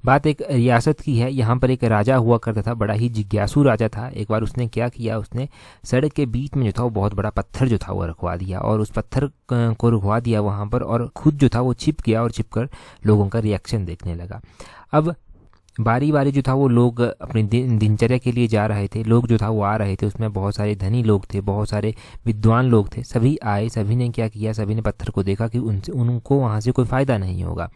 बात एक रियासत की है। यहाँ पर एक राजा हुआ करता था, बड़ा ही जिज्ञासु राजा था। एक बार उसने क्या किया, उसने सड़क के बीच में जो था वो बहुत बड़ा पत्थर जो था वो रखवा दिया, और उस पत्थर को रखवा दिया वहाँ पर, और खुद जो था वो छिप गया और छिप कर लोगों का रिएक्शन देखने लगा। अब बारी बारी जो था वो लोग अपनी दिनचर्या के लिए जा रहे थे, लोग जो था वो आ रहे थे। उसमें बहुत सारे धनी लोग थे, बहुत सारे विद्वान लोग थे, सभी आए। सभी ने क्या किया, सभी ने पत्थर को देखा कि उनको वहाँ से कोई फ़ायदा नहीं होगा,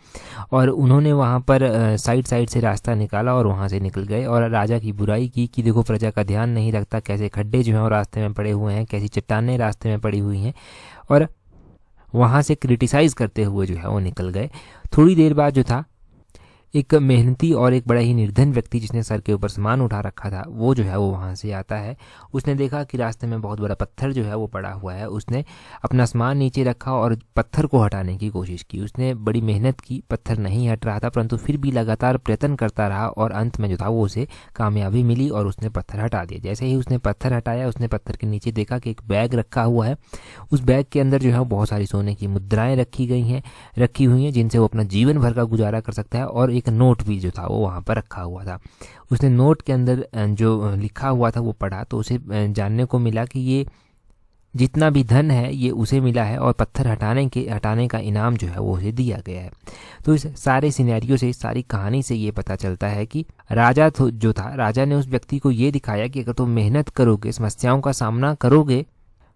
और उन्होंने वहाँ पर साइड साइड से रास्ता निकाला और वहाँ से निकल गए, और राजा की बुराई की कि देखो प्रजा का ध्यान नहीं रखता, कैसे खड्डे जो हैं वो रास्ते में पड़े हुए हैं, कैसी चट्टानें रास्ते में पड़ी हुई हैं, और वहाँ से क्रिटिसाइज़ करते हुए जो है वो निकल गए। थोड़ी देर बाद जो था एक मेहनती और एक बड़ा ही निर्धन व्यक्ति जिसने सर के ऊपर सामान उठा रखा था, वो जो है वो वहाँ से आता है। उसने देखा कि रास्ते में बहुत बड़ा पत्थर जो है वो पड़ा हुआ है। उसने अपना सामान नीचे रखा और पत्थर को हटाने की कोशिश की। उसने बड़ी मेहनत की, पत्थर नहीं हट रहा था, परंतु फिर भी लगातार प्रयत्न करता रहा, और अंत में जो था वो उसे कामयाबी मिली और उसने पत्थर हटा दिया। जैसे ही उसने पत्थर हटाया, उसने पत्थर के नीचे देखा कि एक बैग रखा हुआ है। उस बैग के अंदर जो है बहुत सारी सोने की मुद्राएं रखी हुई हैं जिनसे वो अपना जीवन भर का गुजारा कर सकता है, और एक नोट भी जो था वो वहाँ पर रखा हुआ था। उसने नोट के अंदर जो लिखा हुआ था वो पढ़ा, तो उसे जानने को मिला कि ये जितना भी धन है ये उसे मिला है, और पत्थर हटाने का इनाम जो है वो उसे दिया गया है। तो इस सारे सिनेरियो से, इस सारी कहानी से ये पता चलता है कि राजा ने उस व्यक्ति को ये दिखाया कि अगर तुम मेहनत करोगे, समस्याओं का सामना करोगे,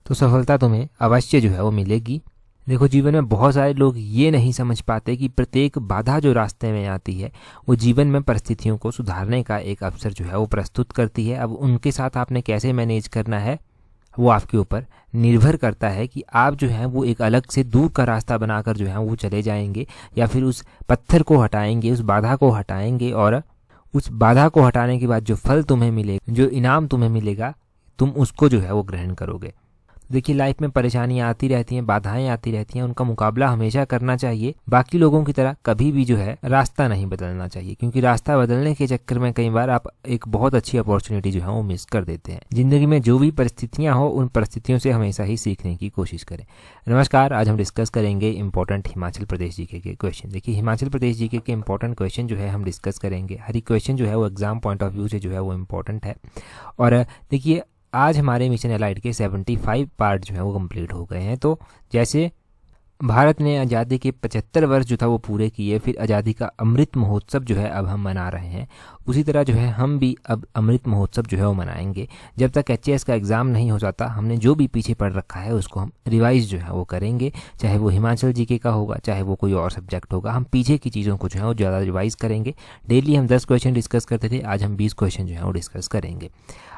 तो सफलता तुम्हें अवश्य जो है वो मिलेगी। देखो, जीवन में बहुत सारे लोग ये नहीं समझ पाते कि प्रत्येक बाधा जो रास्ते में आती है वो जीवन में परिस्थितियों को सुधारने का एक अवसर जो है वो प्रस्तुत करती है। अब उनके साथ आपने कैसे मैनेज करना है वो आपके ऊपर निर्भर करता है कि आप जो है वो एक अलग से दूर का रास्ता बनाकर जो है वो चले जाएंगे, या फिर उस पत्थर को हटाएंगे, उस बाधा को हटाएंगे, और उस बाधा को हटाने के बाद जो फल तुम्हें मिलेगा, जो इनाम तुम्हें मिलेगा, तुम उसको जो है वो ग्रहण करोगे। देखिए, लाइफ में परेशानियां आती रहती हैं, बाधाएं आती रहती हैं, उनका मुकाबला हमेशा करना चाहिए। बाकी लोगों की तरह कभी भी जो है रास्ता नहीं बदलना चाहिए, क्योंकि रास्ता बदलने के चक्कर में कई बार आप एक बहुत अच्छी अपॉर्चुनिटी जो है वो मिस कर देते हैं। जिंदगी में जो भी परिस्थितियां हो, उन परिस्थितियों से हमेशा ही सीखने की कोशिश करें। नमस्कार, आज हम डिस्कस करेंगे इंपॉर्टेंट हिमाचल प्रदेश जीके के क्वेश्चन। देखिए, हिमाचल प्रदेश जीके के इंपॉर्टेंट क्वेश्चन जो है हम डिस्कस करेंगे। हर एक क्वेश्चन जो है वो एग्जाम पॉइंट ऑफ व्यू से जो है वो इम्पोर्टेंट है। और देखिए, आज हमारे मिशन एलाइड के 75 पार्ट जो है वो कंप्लीट हो गए हैं। तो जैसे भारत ने आज़ादी के 75 वर्ष जो था वो पूरे किए, फिर आज़ादी का अमृत महोत्सव जो है अब हम मना रहे हैं, उसी तरह जो है हम भी अब अमृत महोत्सव जो है वो मनाएंगे। जब तक HAS का एग्ज़ाम नहीं हो जाता, हमने जो भी पीछे पढ़ रखा है उसको हम रिवाइज जो है वो करेंगे, चाहे वो हिमाचल जीके का होगा, चाहे वो कोई और सब्जेक्ट होगा। हम पीछे की चीज़ों को जो है वो ज़्यादा रिवाइज करेंगे। डेली हम 10 क्वेश्चन डिस्कस करते थे, आज हम 20 क्वेश्चन जो है वो डिस्कस करेंगे।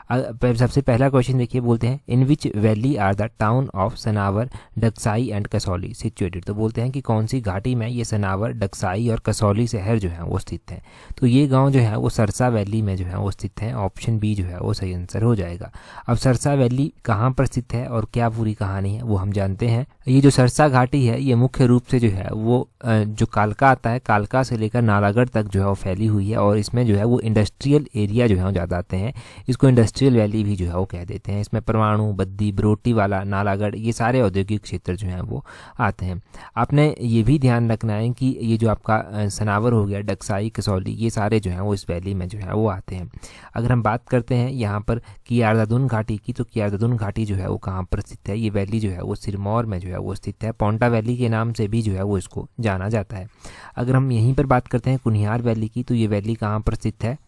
सबसे पहला क्वेश्चन देखिए, बोलते हैं in which valley are the town of Sanawar, Dagshai and Kasauli situated. तो बोलते हैं कि कौन सी घाटी में ये सनावर, डक्साई और कसौली शहर जो है वो स्थित है। तो ये गांव जो है वो सरसा वैली में जो है वो स्थित है। ऑप्शन बी जो है वो सही आंसर हो जाएगा। अब सरसा वैली कहाँ पर स्थित है और क्या पूरी कहानी है वो हम जानते हैं। ये जो सरसा घाटी है ये मुख्य रूप से जो है वो जो कालका आता है, कालका से लेकर नालागढ़ तक जो है वो फैली हुई है, और इसमें जो है वो इंडस्ट्रियल एरिया जो है वो ज़्यादा आते हैं। इसको इंडस्ट्रियल वैली भी जो है वो कह देते हैं। इसमें परमाणु, बद्दी, बरोटी वाला, नालागढ़, ये सारे औद्योगिक क्षेत्र जो हैं वो आते हैं। आपने ये भी ध्यान रखना है कि ये जो आपका सनावर हो गया, डक्साई, कसौली, ये सारे जो हैं वो इस वैली में जो है वो आते हैं। अगर हम बात करते हैं यहाँ पर कियारदादुन घाटी की, तो कियारदादुन घाटी जो है वो कहाँ पर स्थित है? ये वैली जो है वो सिरमौर में जो है वो स्थित है। पोंटा वैली के नाम से भी जो है वो इसको जाना जाता है। अगर हम यहीं पर बात करते हैं कुनिहार वैली की, तो ये वैली कहाँ पर स्थित है?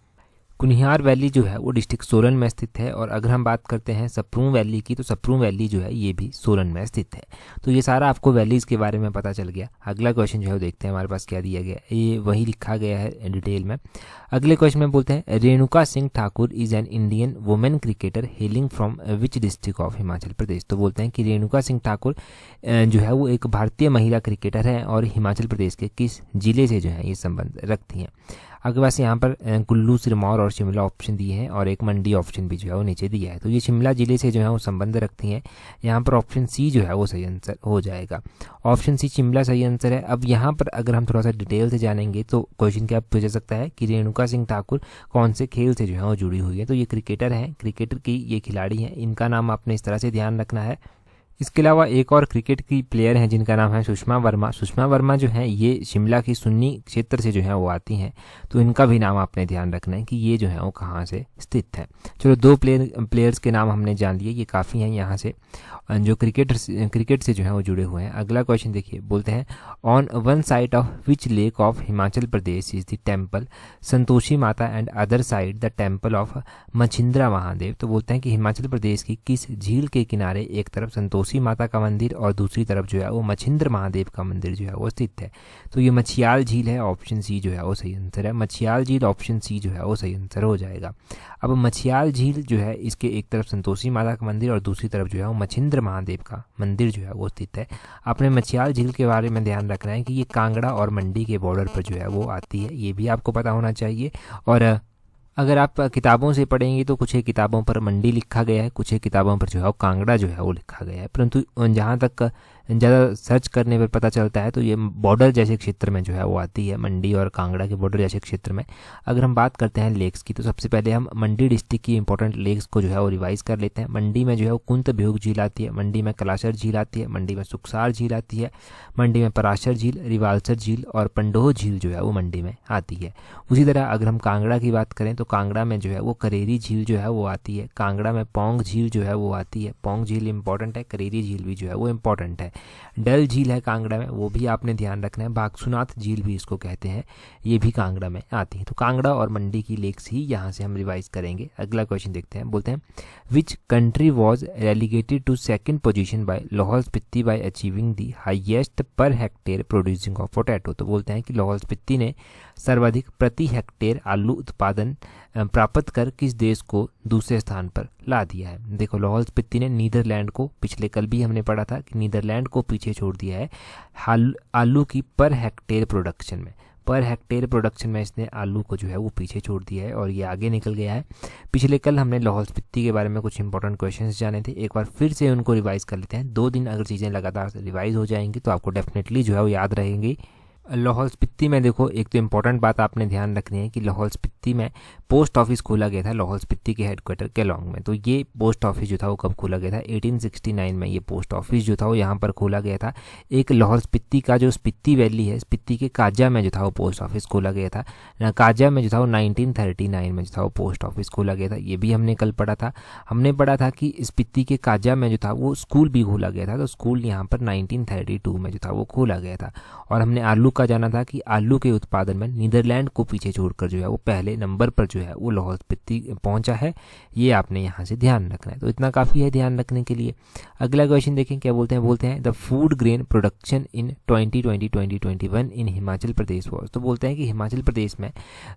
कुनिहार वैली जो है वो डिस्ट्रिक्ट सोलन में स्थित है। और अगर हम बात करते हैं सप्रू वैली की, तो सप्रू वैली जो है ये भी सोलन में स्थित है। तो ये सारा आपको वैलीज़ के बारे में पता चल गया। अगला क्वेश्चन जो है देखते हैं हमारे पास क्या दिया गया, ये वही लिखा गया है डिटेल में। अगले क्वेश्चन में बोलते हैं Renuka Singh Thakur is an Indian women cricketer hailing from which district of Himachal Pradesh. तो बोलते हैं कि रेणुका सिंह ठाकुर जो है वो एक भारतीय महिला क्रिकेटर है और हिमाचल प्रदेश के किस जिले से जो है ये संबंध रखती हैं। आगे बस यहाँ पर कुल्लू, सिरमौर और शिमला ऑप्शन दिए हैं, और एक मंडी ऑप्शन भी जो है वो नीचे दिया है। तो ये शिमला जिले से जो है वो संबंध रखती हैं। यहाँ पर ऑप्शन सी जो है वो सही आंसर हो जाएगा। ऑप्शन सी शिमला सही आंसर है। अब यहाँ पर अगर हम थोड़ा सा डिटेल से जानेंगे तो क्वेश्चन क्या पूछा सकता है कि रेणुका सिंह ठाकुर कौन से खेल से जो है वो जुड़ी हुई है। तो ये क्रिकेटर हैं, क्रिकेटर की ये खिलाड़ी हैं। इनका नाम आपने इस तरह से ध्यान रखना है इसके अलावा एक और क्रिकेट की प्लेयर हैं जिनका नाम है सुषमा वर्मा। सुषमा वर्मा जो है ये शिमला की सुन्नी क्षेत्र से जो है वो आती हैं, तो इनका भी नाम आपने ध्यान रखना है कि ये जो है वो कहाँ से स्थित है। चलो 2 प्लेयर्स के नाम हमने जान लिए, ये काफ़ी हैं यहाँ से जो क्रिकेट से जो है वो जुड़े हुए हैं। अगला क्वेश्चन देखिए, बोलते हैं on one side of which lake of Himachal Pradesh is the temple Santoshi Mata and other side the temple of Machhindra Mahadev. तो बोलते हैं कि हिमाचल प्रदेश की किस झील के किनारे एक तरफ संतोषी माता का मंदिर और दूसरी तरफ जो है वो मछिंद्र महादेव का मंदिर जो है वो स्थित है। तो ये मछियाल झील है, ऑप्शन सी जो है वो सही आंसर है। मछियाल झील ऑप्शन सी जो है वो सही आंसर हो जाएगा। अब मछियाल झील जो है इसके एक तरफ संतोषी माता का मंदिर और दूसरी तरफ जो है वो मछिंद्र महादेव का मंदिर जो है वो स्थित है। आपने मछियाल झील के बारे में ध्यान रखना है कि ये कांगड़ा और मंडी के बॉर्डर पर जो है वो आती है, ये भी आपको पता होना चाहिए। और अगर आप किताबों से पढ़ेंगे तो कुछ एक किताबों पर मंडी लिखा गया है, कुछ एक किताबों पर जो है वो कांगड़ा जो है वो लिखा गया है, परंतु जहाँ तक ज़्यादा सर्च करने पर पता चलता है तो ये बॉर्डर जैसे क्षेत्र में जो है वो आती है, मंडी और कांगड़ा के बॉर्डर जैसे क्षेत्र में। अगर हम बात करते हैं लेक्स की तो सबसे पहले हम मंडी डिस्ट्रिक्ट की इंपॉर्टेंट लेक्स को जो है वो रिवाइज कर लेते हैं। मंडी में जो है वो कुंत भ्यूग झील आती है, मंडी में कलाशर झील आती है, मंडी में सुखसार झील आती है, मंडी में पराशर झील, रिवालसर झील और पंडोह झील जो है वो मंडी में आती है। उसी तरह अगर हम कांगड़ा की बात करें तो कांगड़ा में जो है वो करेरी झील जो है वो आती है, कांगड़ा में पौंग झील जो है वो आती है। पौंग झील इंपॉर्टेंट है, करेरी झील भी जो है वो इंपॉर्टेंट है। डल झील है कांगड़ा में, वो भी आपने ध्यान रखना है। बागसुनाथ झील भी इसको कहते हैं, ये भी कांगड़ा में आती है। तो कांगड़ा और मंडी की लेक्स ही यहाँ से हम रिवाइज करेंगे। अगला क्वेश्चन देखते हैं, बोलते हैं which country was relegated to second position by Lahaul Spiti by achieving the highest per hectare producing of potato. तो बोलते हैं कि लाहौल स्पीति ने सर्वाधिक प्रति हेक्टेयर आलू उत्पादन प्राप्त कर किस देश को दूसरे स्थान पर ला दिया है। देखो लाहौल स्पीति ने नीदरलैंड को, पिछले कल भी हमने पढ़ा था कि नीदरलैंड को पीछे छोड़ दिया है आलू की पर हेक्टेयर प्रोडक्शन में। पर हेक्टेयर प्रोडक्शन में इसने आलू को जो है वो पीछे छोड़ दिया है और ये आगे निकल गया है। पिछले कल हमने लाहौल स्पीति के बारे में कुछ इंपॉर्टेंट क्वेश्चंस जाने थे, एक बार फिर से उनको रिवाइज कर लेते हैं। 2 दिन अगर चीज़ें लगातार रिवाइज हो जाएंगी तो आपको डेफिनेटली जो है वो याद रहेंगी। लाहौल स्पीति में देखो एक तो इम्पॉर्टेंट बात आपने ध्यान रखनी है कि लाहौल स्पीति में पोस्ट ऑफिस खोला गया था लाहौल स्पीति के हेडक्वार्टर केलोंग में। तो ये पोस्ट ऑफिस जो था वो कब खोला गया था, 1869 में ये पोस्ट ऑफिस जो था वो यहाँ पर खोला गया था। एक लाहौल स्पीति का जो स्पीति वैली है, स्पीति के काजा में जो था वो पोस्ट ऑफिस खोला गया था। काजा में जो था वो 1939 में जो था वो पोस्ट ऑफिस खोला गया था, ये भी हमने कल पढ़ा था। हमने पढ़ा था कि स्पीति के काजा में जो था वो स्कूल भी खोला गया था, तो स्कूल यहाँ पर 1932 में जो था वो खोला गया था। और हमने आलू का जाना था कि आलू के उत्पादन में नीदरलैंड को पीछे छोड़कर जो है वो पहले नंबर पर जो है वो लाहौल स्पीति पहुंचा है, ये आपने यहाँ से ध्यान रखना है। तो इतना काफ़ी है ध्यान रखने के लिए। अगला क्वेश्चन देखें क्या बोलते हैं the food grain production in 2020-2021 in Himachal Pradesh was. तो बोलते हैं कि हिमाचल प्रदेश में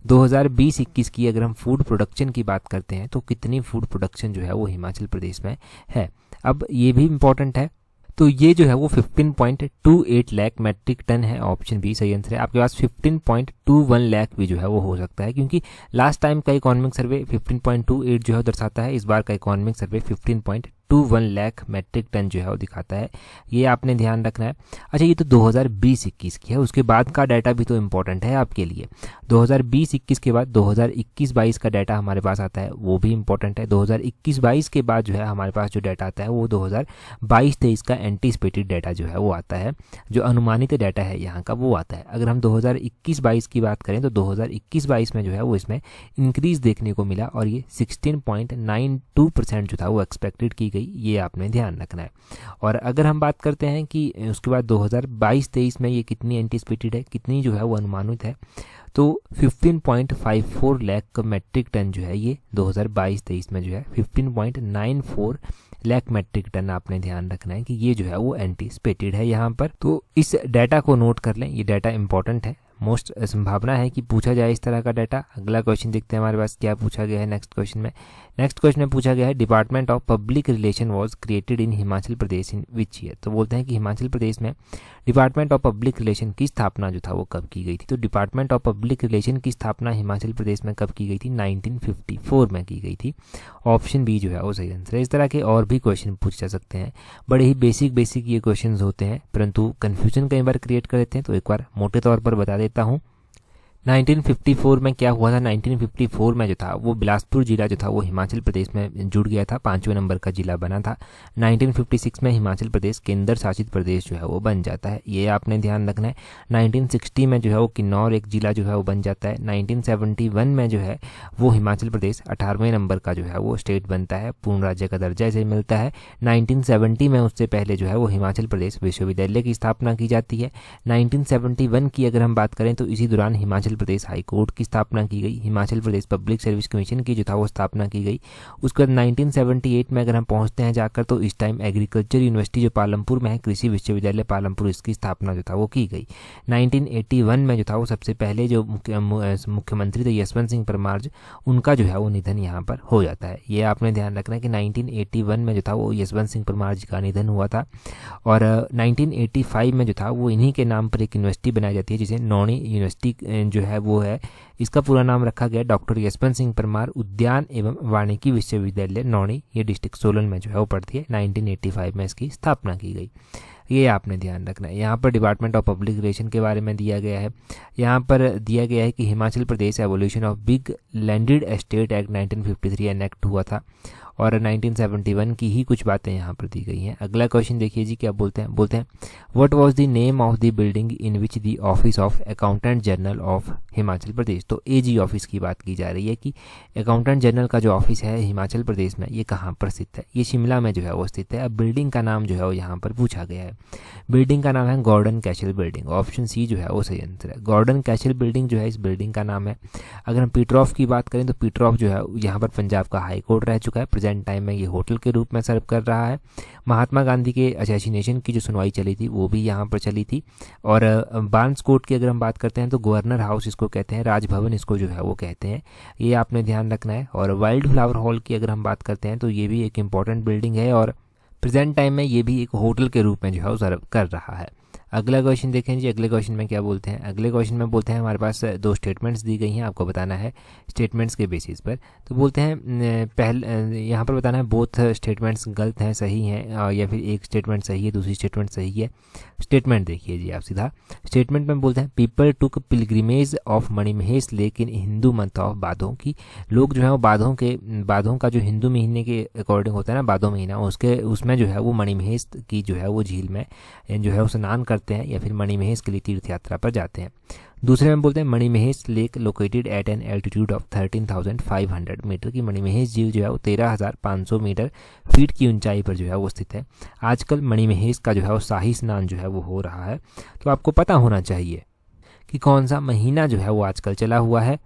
2020-21 की अगर हम फूड प्रोडक्शन की बात करते हैं तो कितनी फूड प्रोडक्शन जो है वो हिमाचल प्रदेश में है। अब ये भी इम्पॉर्टेंट है, तो ये जो है वो 15.28 लाख मैट्रिक टन है, ऑप्शन बी सही आंसर है। आपके पास 15.21 लाख भी जो है वो हो सकता है, क्योंकि लास्ट टाइम का इकोनॉमिक सर्वे 15.28 जो है दर्शाता है, इस बार का economic survey 15.21 lakh metric tonne जो है वो दिखाता है, ये आपने ध्यान रखना है। अच्छा ये तो 2020-21 की है, उसके बाद का डाटा भी तो इम्पोर्टेंट है आपके लिए। 2020-21 के बाद 2021-22 का डाटा हमारे पास आता है, वो भी इम्पोर्टेंट है। 2021-22 के बाद जो है हमारे पास जो डाटा आता है वो 2022-23 का एंटीसिपेटेड डाटा जो है वो आता है, जो अनुमानित डाटा है यहाँ का वो आता है। अगर हम 2021-22 की बात करें तो 2021-22 में जो है वो इसमें इंक्रीज देखने को मिला और ये 16.92% जो था वो एक्सपेक्टेड की गई, ये आपने ध्यान रखना है। और अगर हम बात करते हैं कि उसके बाद 2022-23 में ये कितनी एंटीसिपेटेड है, कितनी जो है वो अनुमानित है, तो 15.54 लाख मैट्रिक टन जो है ये 2022-23 में जो है 15.94 लाख मैट्रिक टन आपने ध्यान रखना है कि ये जो है वो एंटीसिपेटेड है यहाँ पर। तो इस डाटा को नोट कर लें, ये डाटा इंपॉर्टेंट है, मोस्ट संभावना है कि पूछा जाए इस तरह का डाटा। अगला क्वेश्चन देखते हैं हमारे पास क्या पूछा गया है नेक्स्ट क्वेश्चन में पूछा गया है department of public relation was created in Himachal Pradesh in which year. तो बोलते हैं कि हिमाचल प्रदेश में डिपार्टमेंट ऑफ पब्लिक रिलेशन की स्थापना जो था वो कब की गई थी। तो डिपार्टमेंट ऑफ पब्लिक रिलेशन की स्थापना हिमाचल प्रदेश में कब की गई थी, 1954 में की गई थी, ऑप्शन बी जो है वो सही आंसर है। इस तरह के और भी क्वेश्चन पूछे जा सकते हैं, बड़े ही बेसिक ये क्वेश्चन होते हैं, परंतु कन्फ्यूजन कई बार क्रिएट कर देते हैं। तो एक बार मोटे तौर पर बता देता हूँ, 1954 में क्या हुआ था, 1954 में जो था वो बिलासपुर जिला जो था वो हिमाचल प्रदेश में जुड़ गया था, 5वें नंबर का जिला बना था। 1956 में हिमाचल प्रदेश केंद्र शासित प्रदेश जो है वो बन जाता है, ये आपने ध्यान रखना है। 1960 में जो है वो किन्नौर एक जिला जो है वो बन जाता है। 1971 में जो है वो हिमाचल प्रदेश 18वें नंबर का जो है वो स्टेट बनता है, पूर्ण राज्य का दर्जा इसे मिलता है। 1970 में उससे पहले जो है वो हिमाचल प्रदेश विश्वविद्यालय की स्थापना की जाती है। 1971 की अगर हम बात करें तो इसी दौरान हिमाचल प्रदेश हाई कोर्ट की स्थापना की गई, Himachal Pradesh public service commission की जो था वो स्थापना की गई। उसके बाद 1978 में अगर हम पहुंचते हैं जाकर तो इस टाइम एग्रीकल्चर यूनिवर्सिटी जो पालमपुर में है, कृषि विश्वविद्यालय पालमपुर, इसकी स्थापना जो था वो की गई। 1981 में जो था वो सबसे पहले जो मुख्यमंत्री थे यशवंत सिंह परमार, उनका जो है वो निधन यहाँ पर हो जाता है। ये आपने ध्यान रखना है कि 1981 में जो था वो यशवंत सिंह परमार जी का निधन हुआ था। और 1985 में जो था वो इन्हीं के नाम पर एक यूनिवर्सिटी बनाई जाती है जिसे नौणी यूनिवर्सिटी जो है वो है, इसका पूरा नाम रखा गया डॉक्टर यशवंत सिंह परमार उद्यान एवं वानिकी विश्वविद्यालय नौणी, ये डिस्ट्रिक्ट सोलन में जो है वो पड़ती है। 1985 में इसकी स्थापना की गई, ये आपने ध्यान रखना है। यहाँ पर डिपार्टमेंट ऑफ पब्लिक रिलेशन के बारे में दिया गया है। यहाँ पर दिया गया है कि Himachal Pradesh evolution of big landed estate act 1953 enact हुआ था और 1971 की ही कुछ बातें यहाँ पर दी गई हैं। अगला क्वेश्चन देखिए जी, क्या बोलते हैं what was the name of the building in which the office of accountant general of Himachal Pradesh. तो एजी ऑफिस की बात की जा रही है कि अकाउंटेंट जनरल का जो ऑफिस है हिमाचल प्रदेश में ये कहाँ पर स्थित है, ये शिमला में जो है वो स्थित है। अब बिल्डिंग का नाम जो है वो यहाँ पर पूछा गया है, बिल्डिंग का नाम है Gordon castle building, option C जो है वो सही आंसर है। गॉर्डन कैसल बिल्डिंग जो है इस बिल्डिंग का नाम है। अगर हम पीटरऑफ की बात करें तो पीटरऑफ जो है यहाँ पर पंजाब का हाई कोर्ट रह चुका है, प्रेजेंट टाइम में ये होटल के रूप में सर्व कर रहा है। महात्मा गांधी के असैसिनेशन की जो सुनवाई चली थी वो भी यहाँ पर चली थी। और बार्न्स कोर्ट की अगर हम बात करते हैं तो गवर्नर हाउस इसको कहते हैं, राजभवन इसको जो है वो कहते हैं, ये आपने ध्यान रखना है। और वाइल्ड फ्लावर हॉल की अगर हम बात करते हैं तो ये भी एक इंपॉर्टेंट बिल्डिंग है और प्रेजेंट टाइम में ये भी एक होटल के रूप में जो है वो सर्व कर रहा है। अगला क्वेश्चन देखें जी, अगले क्वेश्चन में क्या बोलते हैं, अगले क्वेश्चन में बोलते हैं हमारे पास दो स्टेटमेंट्स दी गई हैं, आपको बताना है स्टेटमेंट्स के बेसिस पर। तो बोलते हैं यहाँ पर बताना है बोथ स्टेटमेंट्स गलत हैं सही हैं या फिर एक स्टेटमेंट सही है दूसरी स्टेटमेंट सही है। स्टेटमेंट देखिए जी आप सीधा, स्टेटमेंट में बोलते हैं people took pilgrimage of Manimahesh lake in Hindu month of Bhadon, की लोग जो है वो बाधों का जो हिंदू महीने के अकॉर्डिंग होता है ना बाधों महीना, उसमें जो है वो मणिमहेश की जो है वो झील में जो है वो स्नान करते हैं या फिर मणिमहेश के लिए तीर्थ यात्रा पर जाते हैं। दूसरे में बोलते हैं Manimahesh lake located at an altitude of 13,500 metre, की मणिमहेश झील जो है वो 13,500 मीटर फीट की ऊंचाई पर जो है वो स्थित है। आजकल मणिमहेश का जो है वो शाही स्नान जो है वो हो रहा है, तो आपको पता होना चाहिए कि कौन सा महीना जो है वो आजकल चला हुआ है।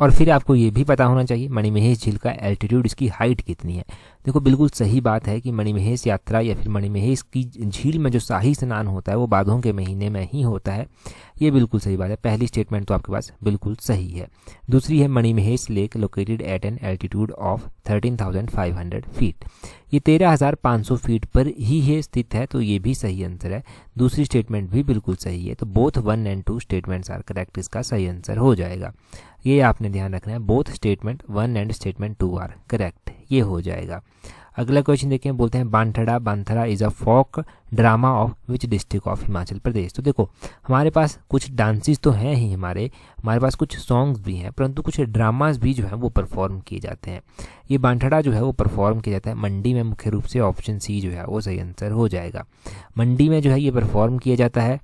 और फिर आपको ये भी पता होना चाहिए मणिमहेश झील का एल्टीट्यूड, इसकी हाइट कितनी है। देखो बिल्कुल सही बात है कि मणिमहेश यात्रा या फिर मणिमहेश की झील में जो शाही स्नान होता है वो बाधों के महीने में ही होता है, ये बिल्कुल सही बात है। पहली स्टेटमेंट तो आपके पास बिल्कुल सही है। दूसरी है Manimahesh lake located at an altitude of 13,500 feet, ये 13,500 फीट पर ही है स्थित है, तो ये भी सही आंसर है। दूसरी स्टेटमेंट भी बिल्कुल सही है, तो both 1 and 2 statements are correct, इसका सही आंसर हो जाएगा। ये आपने ध्यान रखना है, both statement 1 and statement 2 are correct, ये हो जाएगा। अगला क्वेश्चन देखिए, बोलते हैं Banthra is a folk drama of which district of Himachal Pradesh. तो देखो हमारे पास कुछ डांसेस तो हैं ही, हमारे पास कुछ सॉन्ग्स भी हैं, परंतु कुछ ड्रामास भी जो है वो परफॉर्म किए जाते हैं। ये बांथड़ा जो है वो परफॉर्म किया जाता है मंडी में मुख्य रूप से, ऑप्शन सी जो है वो सही आंसर हो जाएगा। मंडी में जो है ये परफॉर्म किया जाता है।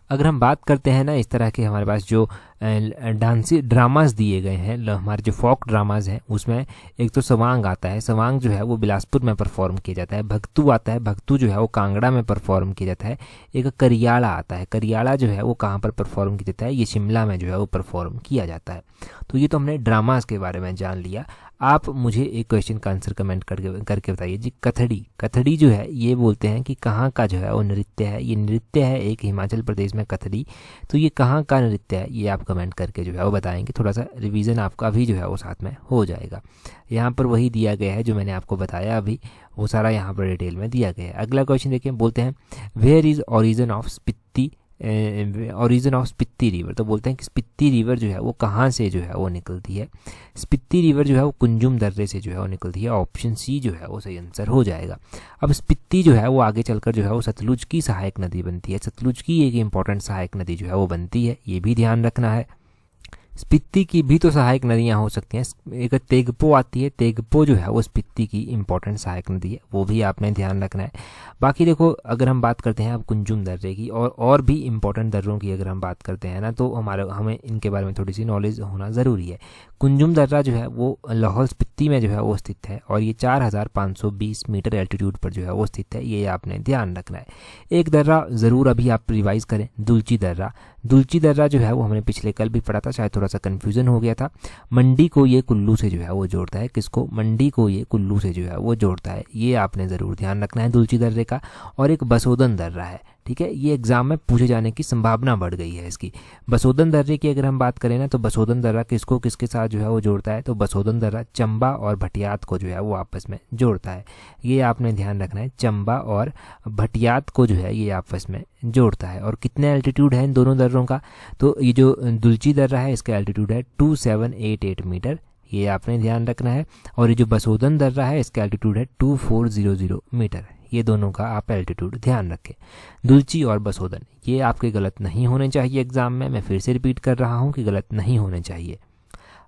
अगर हम बात करते हैं ना इस तरह के हमारे पास जो डांसी ड्रामास दिए गए हैं, हमारे जो फोक ड्रामास हैं, उसमें एक तो सवांग आता है, सवांग जो है वो बिलासपुर में परफॉर्म किया जाता है। भगतू आता है, भगतू जो है वो कांगड़ा में परफॉर्म किया जाता है। एक करियाला आता है, करियाला जो है वो कहाँ पर परफॉर्म किया जाता है, ये शिमला में जो है वो परफॉर्म किया जाता है। तो ये तो हमने ड्रामास के बारे में जान लिया। आप मुझे एक क्वेश्चन का आंसर कमेंट करके बताइए जी, कथड़ी जो है ये बोलते हैं कि कहाँ का जो है वो नृत्य है, ये नृत्य है एक हिमाचल प्रदेश में कथड़ी, तो ये कहाँ का नृत्य है ये आप कमेंट करके जो है वो बताएंगे, थोड़ा सा रिवीजन आपका भी जो है वो साथ में हो जाएगा। यहाँ पर वही दिया गया है जो मैंने आपको बताया अभी, वो सारा यहाँ पर डिटेल में दिया गया है। अगला क्वेश्चन देखिए, बोलते हैं where is origin of Spiti river. तो बोलते हैं कि स्पिति रिवर जो है वो कहाँ से जो है वो निकलती है। स्पिति रिवर जो है वो कुंजुम दर्रे से जो है वो निकलती है, ऑप्शन सी जो है वो सही आंसर हो जाएगा। अब स्पिति जो है वो आगे चलकर जो है वो सतलुज की सहायक नदी बनती है, सतलुज की एक इंपॉर्टेंट सहायक नदी जो है वो बनती है, ये भी ध्यान रखना है। स्पीति की भी तो सहायक नदियाँ हो सकती हैं। एक तेगपो आती है, तेगपो जो है वो स्पीति की इंपॉर्टेंट सहायक नदी है, वो भी आपने ध्यान रखना है। बाकी देखो अगर हम बात करते हैं अब कुंजुम दर्रे की और भी इंपॉर्टेंट दर्रों की अगर हम बात करते हैं ना, तो हमें इनके बारे में थोड़ी सी नॉलेज होना ज़रूरी है। कुंजुम दर्रा जो है वो लाहौल स्पीति में जो है वो स्थित है और ये 4520 मीटर एल्टीट्यूड पर जो है वो स्थित है, ये आपने ध्यान रखना है। एक दर्रा ज़रूर अभी आप रिवाइज करें, दुलची दर्रा। दुलची दर्रा जो है वो हमने पिछले कल भी पढ़ा था, शायद थोड़ा सा कन्फ्यूजन हो गया था। मंडी को ये कुल्लू से जो है वो जोड़ता है, किसको? मंडी को ये कुल्लू से जो है वो जोड़ता है, ये आपने ज़रूर ध्यान रखना है दुलची दर्रे का। और एक बसोदन दर्रा है, ठीक है, ये एग्जाम में पूछे जाने की संभावना बढ़ गई है इसकी। बसोदन दर्रे की अगर हम बात करें ना, तो बसोदन दर्रा किसको किसके साथ जो है वो जोड़ता है? तो बसोदन दर्रा चंबा और भटियात को जो है वो आपस में जोड़ता है, ये आपने ध्यान रखना है। चंबा और भटियात को जो है ये आपस में जोड़ता है। और कितने एल्टीट्यूड है इन दोनों दर्रों का? तो ये जो दुलची दर्रा है इसका एल्टीट्यूड है 2788 मीटर, ये आपने ध्यान रखना है। और ये जो बसोदन दर्रा है इसका एल्टीट्यूड है 2400 मीटर, ये दोनों का आप एल्टीट्यूड ध्यान रखें। दुलची और बसोदन ये आपके गलत नहीं होने चाहिए एग्जाम में, मैं फिर से रिपीट कर रहा हूँ कि गलत नहीं होने चाहिए।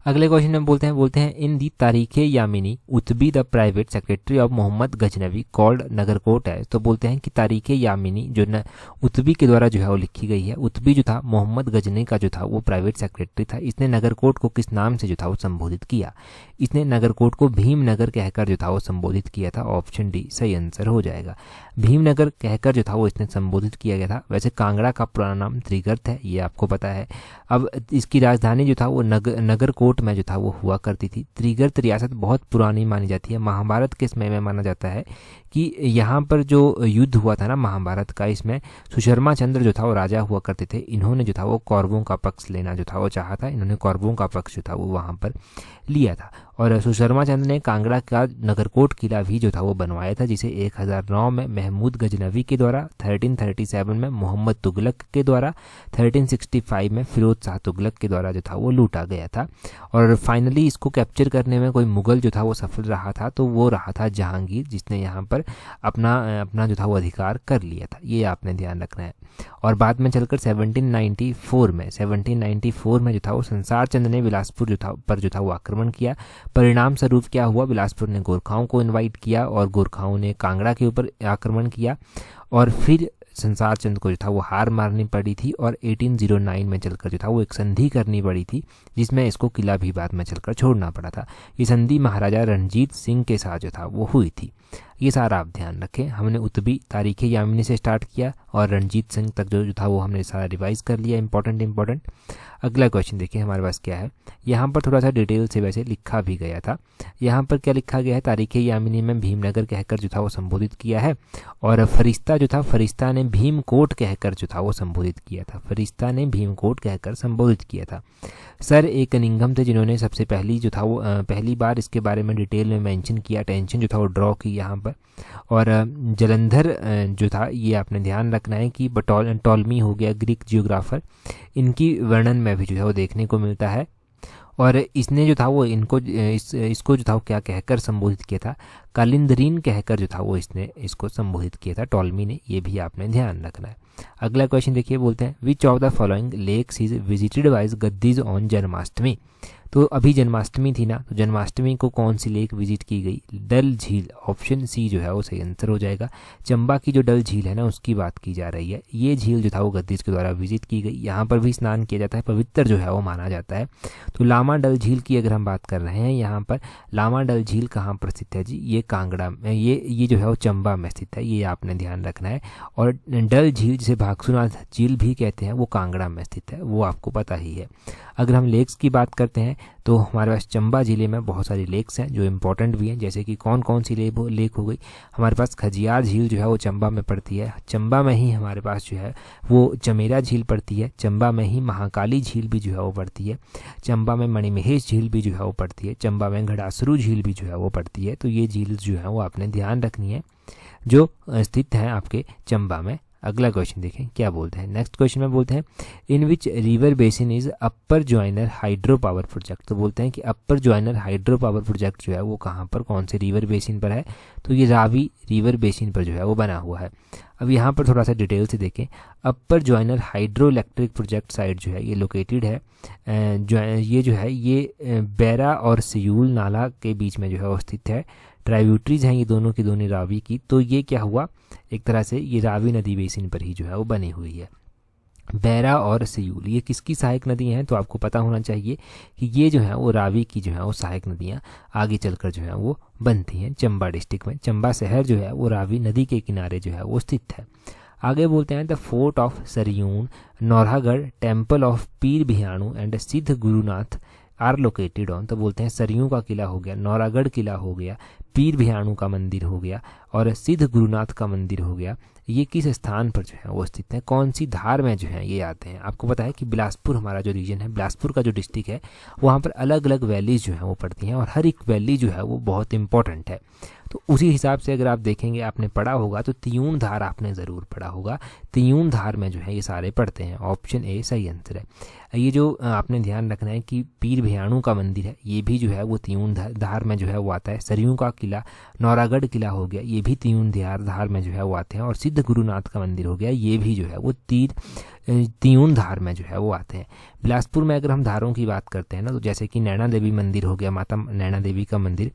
अगले क्वेश्चन में बोलते हैं in the Tarikhe Yamini Utbi the private secretary of Mohammad Ghaznavi called Nagarkot है। तो बोलते हैं कि तारीखे यामिनी जो उतबी के द्वारा जो है वो लिखी गई है। उतबी जो था मोहम्मद गजनी का जो था वो प्राइवेट सेक्रेटरी था। इसने नगरकोट को किस नाम से जो था वो संबोधित किया? इसने नगरकोट को भीमनगर कहकर जो था वो संबोधित किया था। ऑप्शन डी सही आंसर हो जाएगा। भीमनगर कहकर जो था वो इसने संबोधित किया गया था। वैसे कांगड़ा का पुराना नाम त्रिगर्त है, ये आपको पता है। अब इसकी राजधानी जो था वो नगरकोट में जो था वो हुआ करती थी। त्रिगर्त रियासत बहुत पुरानी मानी जाती है, महाभारत के समय में माना जाता है कि यहाँ पर जो युद्ध हुआ था ना महाभारत का, इसमें सुशर्मा चंद्र जो था वो राजा हुआ करते थे। इन्होंने जो था वो कौरवों का पक्ष लेना जो था वो चाहा था, इन्होंने कौरवों का पक्ष जो था वो वहाँ पर लिया था। और सुशर्मा चंद्र ने कांगड़ा का नगरकोट किला भी जो था वो बनवाया था, जिसे 1009 में महमूद गजनवी के द्वारा, 1337 में मोहम्मद तुगलक के द्वारा, 1365 में फिरोज शाह तुगलक के द्वारा जो था वो लूटा गया था। और फाइनली इसको कैप्चर करने में कोई मुगल जो था वो सफल रहा था, तो वो रहा था जहांगीर, जिसने यहाँ पर अपना जो था वो अधिकार कर लिया था, ये आपने ध्यान रखना है। और बाद में चलकर 1794 में जो था वो संसार चंद ने बिलासपुर जो था वो आक्रमण किया। परिणाम स्वरूप क्या हुआ? बिलासपुर ने गोरखाओं को इनवाइट किया और गोरखाओं ने कांगड़ा के ऊपर आक्रमण किया और फिर संसार चंद को जो था वो हार मारनी पड़ी थी और 1809 में चलकर जो था वो एक संधि करनी पड़ी थी, जिसमें इसको किला भी बाद में चलकर छोड़ना पड़ा था। ये संधि महाराजा रणजीत सिंह के साथ जो था वो हुई थी। ये सारा आप ध्यान रखें। हमने उतबी तारीखे यामिनी से स्टार्ट किया और रणजीत सिंह तक जो था वो हमने सारा रिवाइज कर लिया, इंपॉर्टेंट। अगला क्वेश्चन देखिए हमारे पास क्या है। यहाँ पर थोड़ा सा डिटेल से वैसे लिखा भी गया था। यहाँ पर क्या लिखा गया है? तारीखे यामिनी में भीमनगर कहकर जो था वो संबोधित किया है। और फरिश्ता जो था, फरिश्ता ने भीमकोट कहकर जो था वो संबोधित किया था। फरिश्ता ने भीमकोट कहकर संबोधित किया था। सर ए कनिंघम थे जिन्होंने सबसे पहली जो था वो पहली बार इसके बारे में डिटेल में मेंशन किया, टेंशन जो था वो ड्रॉ की यहाँ पर। और जलंधर जो था ये आपने ध्यान रखना है कि टॉलमी हो गया ग्रीक जियोग्राफर, इनकी वर्णन में भी जो है वो देखने को मिलता है। और इसने जो था वो इसको जो था वो क्या कहकर संबोधित किया था? कालिंदरीन कहकर जो था वो इसने इसको संबोधित किया था टॉलमी ने, ये भी आपने ध्यान रखना है। अगला क्वेश्चन देखिए, बोलते हैं which of the following lakes is visited by Gaddis on Janmashtami. तो अभी जन्माष्टमी थी ना, तो जन्माष्टमी को कौन सी लेक विजिट की गई? डल झील। ऑप्शन सी जो है वो सही आंसर हो जाएगा। चंबा की जो डल झील है ना उसकी बात की जा रही है। ये झील जो था वो गद्दीज के द्वारा विजिट की गई, यहाँ पर भी स्नान किया जाता है, पवित्र जो है वो माना जाता है। तो लामा डल झील की अगर हम बात कर रहे हैं, यहाँ पर लामा डल झील कहाँ पर स्थित है जी? ये कांगड़ा में, ये जो है वो चंबा में स्थित है, ये आपने ध्यान रखना है। और डल झील जिसे भागसुनाथ झील भी कहते हैं वो कांगड़ा में स्थित है, वो आपको पता ही है। अगर हम लेक्स की बात करते हैं तो हमारे पास चंबा ज़िले में बहुत सारी लेक्स हैं जो इम्पोर्टेंट भी हैं, जैसे कि कौन कौन सी लेक हो गई हमारे पास? खजियार झील जो है वो चंबा में पड़ती है। चंबा में ही हमारे पास जो है वो चमेरा झील पड़ती है। चंबा में ही महाकाली झील भी जो है वो पड़ती है। चंबा में मणिमहेश झील भी जो है वो पड़ती है। चंबा में घड़ासरू झील भी जो है वो पड़ती है। तो ये झील जो है वो आपने ध्यान रखनी है जो स्थित हैं आपके चंबा में। अगला क्वेश्चन देखें क्या बोलते हैं। नेक्स्ट क्वेश्चन में बोलते हैं in which river basin is upper joiner hydro power project. तो बोलते हैं कि upper joiner hydro power project जो है वो कहाँ पर, कौन से रिवर बेसिन पर है? तो ये रावी रिवर बेसिन पर जो है वो बना हुआ है। अब यहाँ पर थोड़ा सा डिटेल से देखें। Upper joiner hydro electric project site जो है ये लोकेटेड है ये जो है ये बैरा और सियूल नाला के बीच में जो है वो स्थित है। ट्राइब्यूटरीज हैं ये दोनों की दोनों रावी की। तो ये क्या हुआ, एक तरह से ये रावी नदी बेसिन पर ही जो है वो बनी हुई है। बैरा और सियूल ये किसकी सहायक नदियाँ हैं, तो आपको पता होना चाहिए कि ये जो है वो रावी की जो है वो सहायक नदियाँ आगे चलकर जो है वो बनती हैं चंबा डिस्ट्रिक्ट में। चंबा शहर जो है वो रावी नदी के किनारे जो है वो स्थित है। आगे बोलते हैं the fort of Saryun, Naurahgarh, temple of Pir Bhiyanu and सिद्ध गुरुनाथ आर लोकेटेड ऑन। तो बोलते हैं सरयू का किला हो गया, नौरागढ़ किला हो गया, पीर भियाणु का मंदिर हो गया और सिद्ध गुरुनाथ का मंदिर हो गया। ये किस स्थान पर जो है वो स्थित है, कौन सी धार में जो है ये आते हैं। आपको पता है कि बिलासपुर हमारा जो रीजन है, बिलासपुर का जो डिस्ट्रिक्ट है वहाँ पर अलग अलग वैलीज जो है वो पड़ती हैं और हर एक वैली जो है वो बहुत इंपॉर्टेंट है। तो उसी हिसाब से अगर आप देखेंगे, आपने पढ़ा होगा तो तियून धार आपने ज़रूर पढ़ा होगा, तियून धार में जो है ये सारे पढ़ते हैं। ऑप्शन ए सही आंसर है। ये जो आपने ध्यान रखना है कि पीर भियाणु का मंदिर है ये भी जो है वो तियून धार में जो है वो आता है। सरयू का किला, नौरागढ़ किला हो गया, ये भी तियून धार में जो है वो आते हैं। और सिद्ध गुरुनाथ का मंदिर हो गया, ये भी जो है वो तियून धार में जो है वो आते हैं। बिलासपुर में अगर हम धारों की बात करते हैं ना, तो जैसे कि नैना देवी मंदिर हो गया, माता नैना देवी का मंदिर,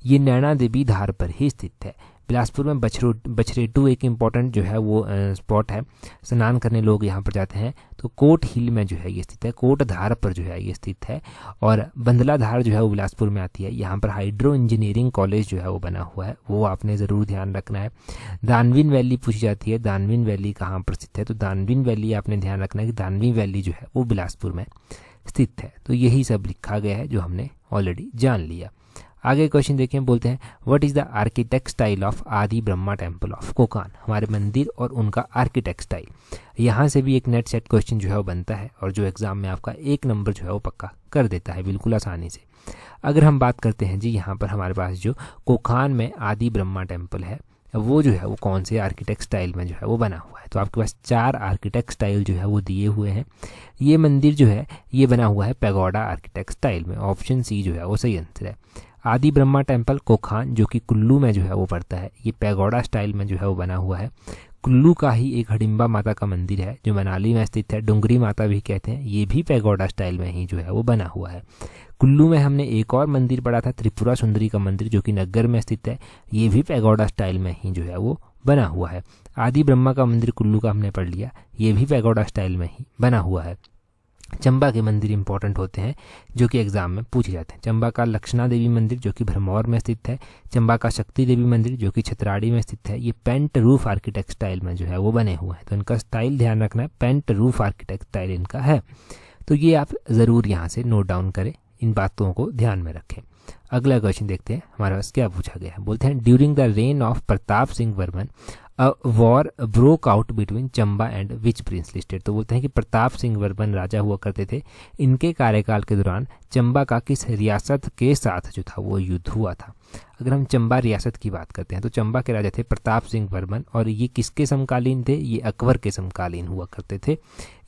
ये नैना देवी धार पर ही स्थित है। बिलासपुर में बछरेटू एक इम्पॉर्टेंट जो है वो स्पॉट है, स्नान करने लोग यहाँ पर जाते हैं। तो कोट हिल में जो है ये स्थित है, कोट धार पर जो है ये स्थित है। और बंदला धार जो है वो बिलासपुर में आती है। यहाँ पर हाइड्रो इंजीनियरिंग कॉलेज जो है वो बना हुआ है, वो आपने ज़रूर ध्यान रखना है। दानवीन वैली पूछी जाती है, दानवीन वैली कहाँ पर स्थित है, तो दानवीन वैली आपने ध्यान रखना है कि दानवीन वैली जो है वो बिलासपुर में स्थित है। तो यही सब लिखा गया है जो हमने ऑलरेडी जान लिया। आगे क्वेश्चन देखें, बोलते हैं what is the architect style of आदि ब्रह्मा टेम्पल ऑफ कोकान। हमारे मंदिर और उनका आर्किटेक्ट स्टाइल, यहाँ से भी एक नेट सेट क्वेश्चन जो है वो बनता है और जो एग्जाम में आपका 1 नंबर जो है वो पक्का कर देता है बिल्कुल आसानी से। अगर हम बात करते हैं जी, यहाँ पर हमारे पास जो कोकान में आदि ब्रह्मा टेम्पल है वो जो है वो कौन से आर्किटेक्ट स्टाइल में जो है वो बना हुआ है, तो आपके पास 4 आर्किटेक्ट स्टाइल जो है वो दिए हुए हैं। ये मंदिर जो है ये बना हुआ है पैगोडा आर्किटेक्ट स्टाइल में। ऑप्शन सी जो है वो सही आंसर है। आदि ब्रह्मा टेम्पल कोखान जो कि कुल्लू में जो है वो पड़ता है, ये पैगोडा स्टाइल में जो है वो बना हुआ है। कुल्लू का ही एक हडिम्बा माता का मंदिर है जो मनाली में स्थित है, डुंगरी माता भी कहते हैं, ये भी पैगोडा स्टाइल में ही जो है वो बना हुआ है। कुल्लू में हमने एक और मंदिर पढ़ा था, त्रिपुरा सुंदरी का मंदिर जो कि नग्गर में स्थित है, ये भी पैगोडा स्टाइल में ही जो है वो बना हुआ है। आदि ब्रह्मा का मंदिर कुल्लू का हमने पढ़ लिया, ये भी पैगोडा स्टाइल में ही बना हुआ है। चंबा के मंदिर इंपॉर्टेंट होते हैं जो कि एग्जाम में पूछे जाते हैं। चंबा का लक्षणा देवी मंदिर जो कि भरमौर में स्थित है, चंबा का शक्ति देवी मंदिर जो कि छतराड़ी में स्थित है, ये पेंट रूफ आर्किटेक्ट स्टाइल में जो है वो बने हुए हैं। तो इनका स्टाइल ध्यान रखना है, पेंट रूफ आर्किटेक्ट स्टाइल इनका है। तो ये आप ज़रूर यहाँ से नोट डाउन करें, इन बातों को ध्यान में रखें। अगला क्वेश्चन देखते हैं हमारे पास क्या पूछा गया है। बोलते हैं during the rain of Pratap Singh Varman a war broke out between Chamba and which princely state. तो बोलते हैं कि प्रताप सिंह वर्मन राजा हुआ करते थे, इनके कार्यकाल के दौरान चंबा का किस रियासत के साथ जो था वो युद्ध हुआ था। अगर हम चंबा रियासत की बात करते हैं तो चंबा के राजा थे प्रताप सिंह वर्मन और ये किसके समकालीन थे, ये अकबर के समकालीन हुआ करते थे।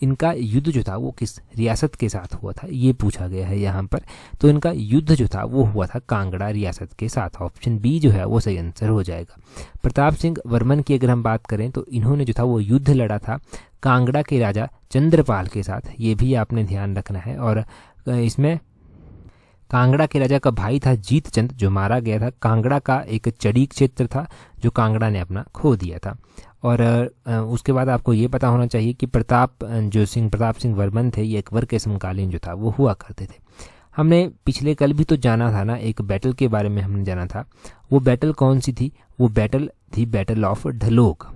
इनका युद्ध जो था वो किस रियासत के साथ हुआ था ये पूछा गया है यहाँ पर। तो इनका युद्ध जो था वो हुआ था कांगड़ा रियासत के साथ। ऑप्शन बी जो है वो सही आंसर हो जाएगा। प्रताप सिंह वर्मन की अगर हम बात करें तो इन्होंने जो था वो युद्ध लड़ा था कांगड़ा के राजा चंद्रपाल के साथ, ये भी आपने ध्यान रखना है। और इसमें कांगड़ा के राजा का भाई था जीत चंद जो मारा गया था। कांगड़ा का एक चड़ी क्षेत्र था जो कांगड़ा ने अपना खो दिया था। और उसके बाद आपको ये पता होना चाहिए कि प्रताप सिंह वर्मन थे, ये अकबर के समकालीन जो था वो हुआ करते थे। हमने पिछले कल भी तो जाना था ना, एक बैटल के बारे में हमने जाना था। वो बैटल कौन सी थी, वो बैटल थी बैटल ऑफ ढलोग।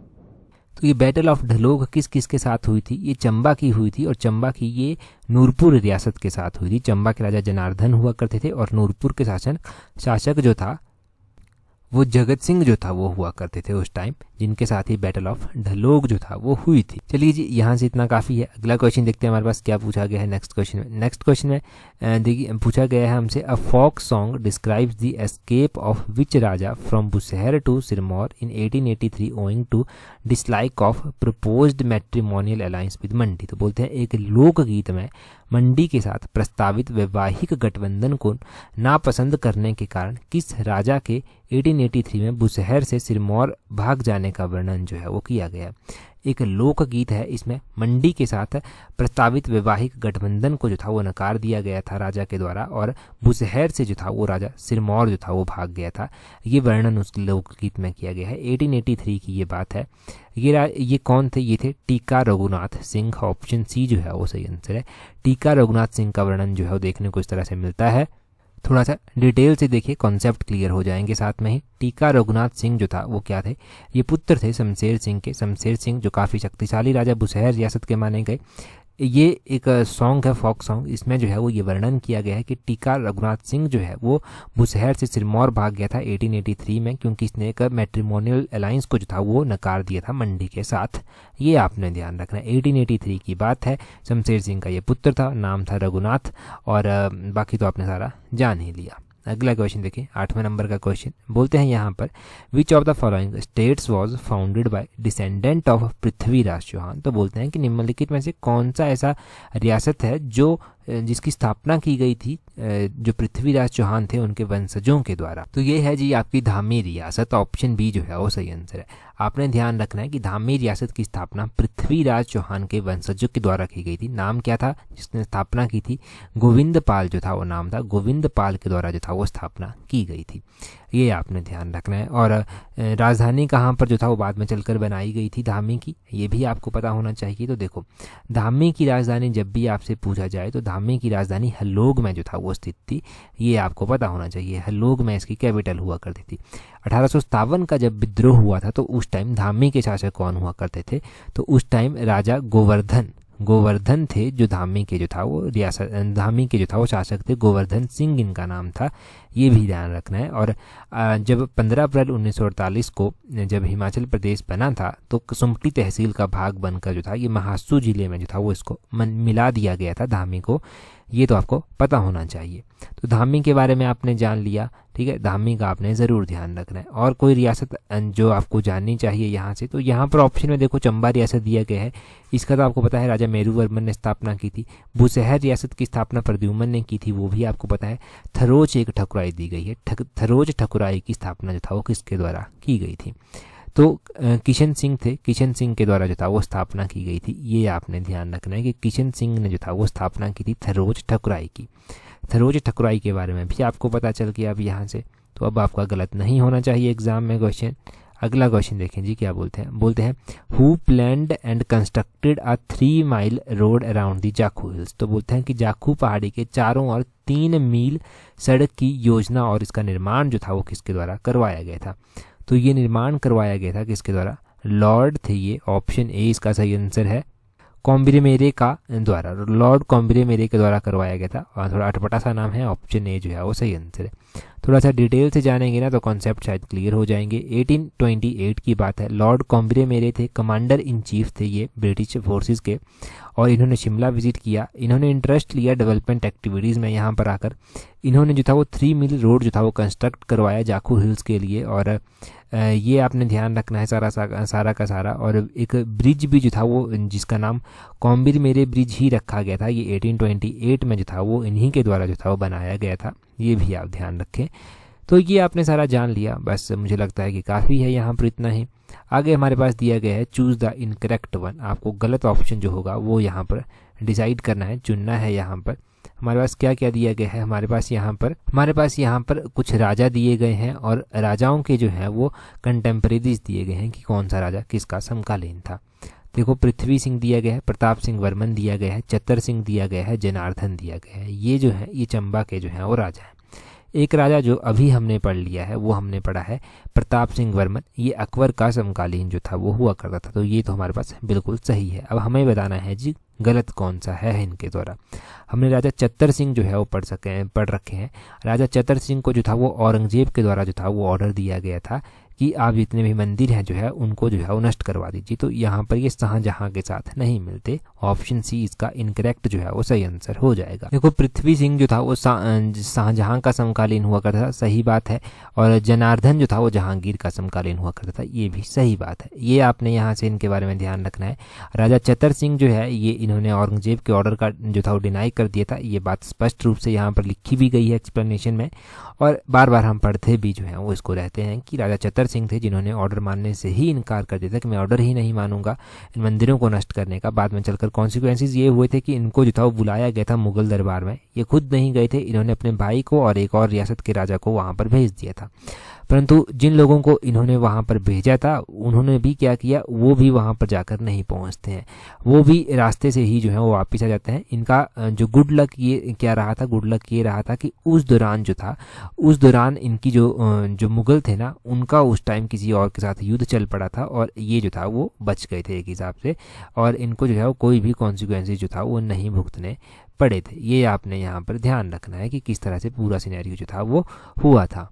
तो ये बैटल ऑफ ढलोग किस किस के साथ हुई थी, ये चंबा की हुई थी और चंबा की ये नूरपुर रियासत के साथ हुई थी। चंबा के राजा जनार्दन हुआ करते थे और नूरपुर के शासक जो था वो जगत सिंह जो था वो हुआ करते थे उस टाइम, जिनके साथ ही बैटल ऑफ ढलोग जो था वो हुई थी। चलिए जी, यहाँ से इतना काफ़ी है। अगला क्वेश्चन देखते हैं हमारे पास क्या पूछा गया है नेक्स्ट क्वेश्चन में देखिए पूछा गया है हमसे a folk song describes the escape of which raja from Bushahr to Sirmaur in 1883 owing to dislike of proposed matrimonial alliance with Mandi. तो बोलते हैं एक लोकगीत में मंडी के साथ प्रस्तावित वैवाहिक गठबंधन को नापसंद करने के कारण किस राजा के 1883 में बुशहर से सिरमौर भाग जाने का वर्णन जो है वो किया गया। एक लोकगीत है, इसमें मंडी के साथ प्रस्तावित वैवाहिक गठबंधन को जो था वो नकार दिया गया था राजा के द्वारा, और बुशहर से जो था वो राजा सिरमौर जो था वो भाग गया था। ये वर्णन उस लोकगीत में किया गया है। 1883 की ये बात है। ये कौन थे? ये थे टीका रघुनाथ सिंह। ऑप्शन सी जो है वो सही आंसर है। टीका रघुनाथ सिंह का वर्णन जो है वो देखने को इस तरह से मिलता है। थोड़ा सा डिटेल से देखिए, कॉन्सेप्ट क्लियर हो जाएंगे साथ में ही। टीका रघुनाथ सिंह जो था वो क्या थे? ये पुत्र थे शमशेर सिंह के। शमशेर सिंह जो काफ़ी शक्तिशाली राजा बुशहर रियासत के माने गए। ये एक सॉन्ग है, फोक सॉन्ग। इसमें जो है वो ये वर्णन किया गया है कि टीका रघुनाथ सिंह जो है वो बुशहर से सिरमौर भाग गया था 1883 में, क्योंकि इसने एक मैट्रिमोनियल अलायंस को जो था वो नकार दिया था मंडी के साथ। ये आपने ध्यान रखना है। 1883 की बात है। शमशेर सिंह का ये पुत्र था, नाम था रघुनाथ, और बाकी तो आपने सारा जान ही लिया। अगला क्वेश्चन देखिए, 8वें नंबर का क्वेश्चन बोलते हैं यहाँ पर, which of the following states was founded by descendant of Prithviraj Chauhan. तो बोलते हैं कि निम्नलिखित में से कौन सा ऐसा रियासत है जो जिसकी स्थापना की गई थी जो पृथ्वीराज चौहान थे उनके वंशजों के द्वारा। तो ये है जी आपकी धामी रियासत। ऑप्शन बी जो है वो सही आंसर है। आपने ध्यान रखना है कि धामी रियासत की स्थापना पृथ्वीराज चौहान के वंशजों के द्वारा की गई थी। नाम क्या था जिसने स्थापना की थी? गोविंद पाल जो था वो नाम था। गोविंद पाल के द्वारा जो था वो स्थापना की गई थी। ये आपने ध्यान रखना है। और राजधानी कहाँ पर जो था वो बाद में चलकर बनाई गई थी धामी की, ये भी आपको पता होना चाहिए। तो देखो, धामी की राजधानी जब भी आपसे पूछा जाए तो धामी की राजधानी हल्लोग में जो था वो स्थित थी। ये आपको पता होना चाहिए। हल्लोग में इसकी कैपिटल हुआ करती थी। 1857 का जब विद्रोह हुआ था तो उस टाइम धामी के शासक कौन हुआ करते थे? तो उस टाइम राजा गोवर्धन थे जो धामी के जो था वो धामी के जो था वो शासक थे। गोवर्धन सिंह इनका नाम था। ये भी ध्यान रखना है। और जब 15 अप्रैल 1948 को जब हिमाचल प्रदेश बना था तो कसुम्पटी तहसील का भाग बनकर जो था ये महासू जिले में जो था वो इसको मिला दिया गया था धामी को। ये तो आपको पता होना चाहिए। तो धामी के बारे में आपने जान लिया, ठीक है। धामी का आपने ज़रूर ध्यान रखना है। और कोई रियासत जो आपको जाननी चाहिए यहाँ से, तो यहाँ पर ऑप्शन में देखो चंबा रियासत दिया गया है। इसका तो आपको पता है राजा मेरू वर्मन ने स्थापना की थी। बुशहर रियासत की स्थापना प्रद्युम्न ने की थी, वो भी आपको पता है। थरोच एक ठकुराई दी गई है। थरोच ठकुराई की स्थापना जो था वो किसके द्वारा की गई थी? तो किशन सिंह थे। किशन सिंह के द्वारा जो था वो स्थापना की गई थी। ये आपने ध्यान रखना है कि किशन सिंह ने जो था वो स्थापना की थी थरोच ठकुराई की। थरोच ठकुराई के बारे में भी आपको पता चल गया अब यहाँ से। तो अब आपका गलत नहीं होना चाहिए एग्जाम में क्वेश्चन। अगला क्वेश्चन देखें जी, क्या बोलते हैं who planned and constructed a 3 mile road around the Jakhu hills. तो बोलते हैं कि जाखू पहाड़ी के चारों ओर 3 मील सड़क की योजना और इसका निर्माण जो था वो किसके द्वारा करवाया गया था? तो ये निर्माण करवाया गया था किसके द्वारा? लॉर्ड थे ये। ऑप्शन ए इसका सही आंसर है। कॉम्ब्रिमेरे का द्वारा, लॉर्ड कॉम्ब्रिमेरे के द्वारा करवाया गया था। और थोड़ा अटपटा सा नाम है। ऑप्शन ए जो है वो सही आंसर है। थोड़ा सा डिटेल से जानेंगे ना तो कॉन्सेप्ट शायद क्लियर हो जाएंगे। 1828 की बात है। लॉर्ड कॉम्ब्रिमेरे थे, कमांडर इन चीफ थे ये ब्रिटिश फोर्सेस के, और इन्होंने शिमला विजिट किया। इन्होंने इंटरेस्ट लिया डेवलपमेंट एक्टिविटीज़ में। यहाँ पर आकर इन्होंने जो था वो 3 मील रोड जो था वो कंस्ट्रक्ट करवाया जाखू हिल्स के लिए। और ये आपने ध्यान रखना है सारा का सारा। और एक ब्रिज भी जो था वो जिसका नाम कॉम्ब्रिमेरे ब्रिज ही रखा गया था, ये 1828 में जो था वो इन्हीं के द्वारा जो था वो बनाया गया था। ये भी आप ध्यान रखें। तो ये आपने सारा जान लिया। बस मुझे लगता है कि काफ़ी है यहाँ पर इतना ही। आगे हमारे पास दिया गया है चूज़ द इनकरेक्ट वन। आपको गलत ऑप्शन जो होगा वो यहाँ पर डिसाइड करना है, चुनना है। यहाँ पर हमारे पास क्या क्या दिया गया है? हमारे पास यहाँ पर कुछ राजा दिए गए हैं और राजाओं के जो हैं वो कंटेम्परेरीज दिए गए हैं कि कौन सा राजा किसका समकालीन था। देखो, पृथ्वी सिंह दिया गया है, प्रताप सिंह वर्मन दिया गया है, चतर सिंह दिया गया है, जनार्दन दिया गया है। ये जो है ये चंबा के जो हैं वो राजा हैं। एक राजा जो अभी हमने पढ़ लिया है वो हमने पढ़ा है प्रताप सिंह वर्मन। ये अकबर का समकालीन जो था वो हुआ करता था। तो ये तो हमारे पास बिल्कुल सही है। अब हमें बताना है जी गलत कौन सा है इनके द्वारा। हमने राजा चतर सिंह जो है वो पढ़ रखे हैं। राजा चतर सिंह को जो था वो औरंगजेब के द्वारा जो था वो ऑर्डर दिया गया था कि आप जितने भी मंदिर हैं जो है उनको जो है वो नष्ट करवा दीजिए। तो यहाँ पर ये शाहजहां के साथ नहीं मिलते। ऑप्शन सी इसका इनकरेक्ट जो है वो सही आंसर हो जाएगा। देखो, पृथ्वी सिंह जो था वो शाहजहां का समकालीन हुआ करता था, सही बात है। और जनार्दन जो था वो जहांगीर का समकालीन हुआ करता था, ये भी सही बात है। ये आपने यहाँ से इनके बारे में ध्यान रखना है। राजा चतर सिंह जो है ये इन्होंने औरंगजेब के ऑर्डर का जो था वो डिनाई कर दिया था। ये बात स्पष्ट रूप से यहाँ पर लिखी भी गई है एक्सप्लेनेशन में, और बार बार हम पढ़ते भी जो है वो इसको रहते हैं कि राजा चतर सिंह थे जिन्होंने ऑर्डर मानने से ही इनकार कर दिया था कि मैं ऑर्डर ही नहीं मानूंगा इन मंदिरों को नष्ट करने का। बाद में चलकर कॉन्सिक्वेंसेज ये हुए थे कि इनको जो था वो बुलाया गया था मुगल दरबार में, ये खुद नहीं गए थे, इन्होंने अपने भाई को और एक और रियासत के राजा को वहाँ पर भेज दिया था। परंतु जिन लोगों को इन्होंने वहाँ पर भेजा था उन्होंने भी क्या किया, वो भी वहाँ पर जाकर नहीं पहुँचते हैं, वो भी रास्ते से ही जो है वो वापस आ जाते हैं। इनका जो गुड लक ये क्या रहा था, गुड लक ये रहा था कि उस दौरान जो था, उस दौरान इनकी जो मुगल थे ना, उनका उस टाइम किसी और के साथ युद्ध चल पड़ा था और ये जो था वो बच गए थे एक हिसाब से, और इनको जो है वो कोई भी कॉन्सिक्वेंसेज जो था वो नहीं भुगतने पड़े थे। ये आपने यहाँ पर ध्यान रखना है कि किस तरह से पूरा सिनेरियो जो था वो हुआ था।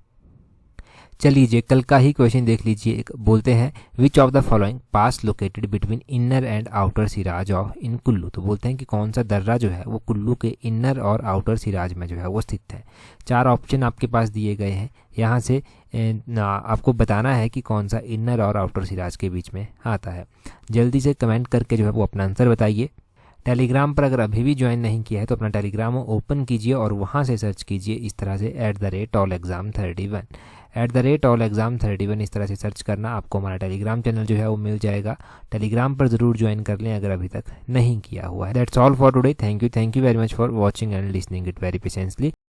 चलिए कल का ही क्वेश्चन देख लीजिए। एक बोलते हैं which of the following pass located between inner and outer Seraj of in Kullu. तो बोलते हैं कि कौन सा दर्रा जो है वो कुल्लू के इनर और आउटर सिराज में जो है वो स्थित है। 4 ऑप्शन आपके पास दिए गए हैं, यहाँ से आपको बताना है कि कौन सा इनर और आउटर सिराज के बीच में आता है। जल्दी से कमेंट करके जो है वो अपना आंसर बताइए। टेलीग्राम पर अगर अभी भी ज्वाइन नहीं किया है तो अपना टेलीग्राम ओपन कीजिए और वहाँ से सर्च कीजिए इस तरह से @allexam31 @allexam31 इस तरह से सर्च करना, आपको हमारा टेलीग्राम चैनल जो है वो मिल जाएगा। टेलीग्राम पर ज़रूर ज्वाइन कर लें अगर अभी तक नहीं किया हुआ है। That's all for today. Thank you very much for watching and listening it very patiently.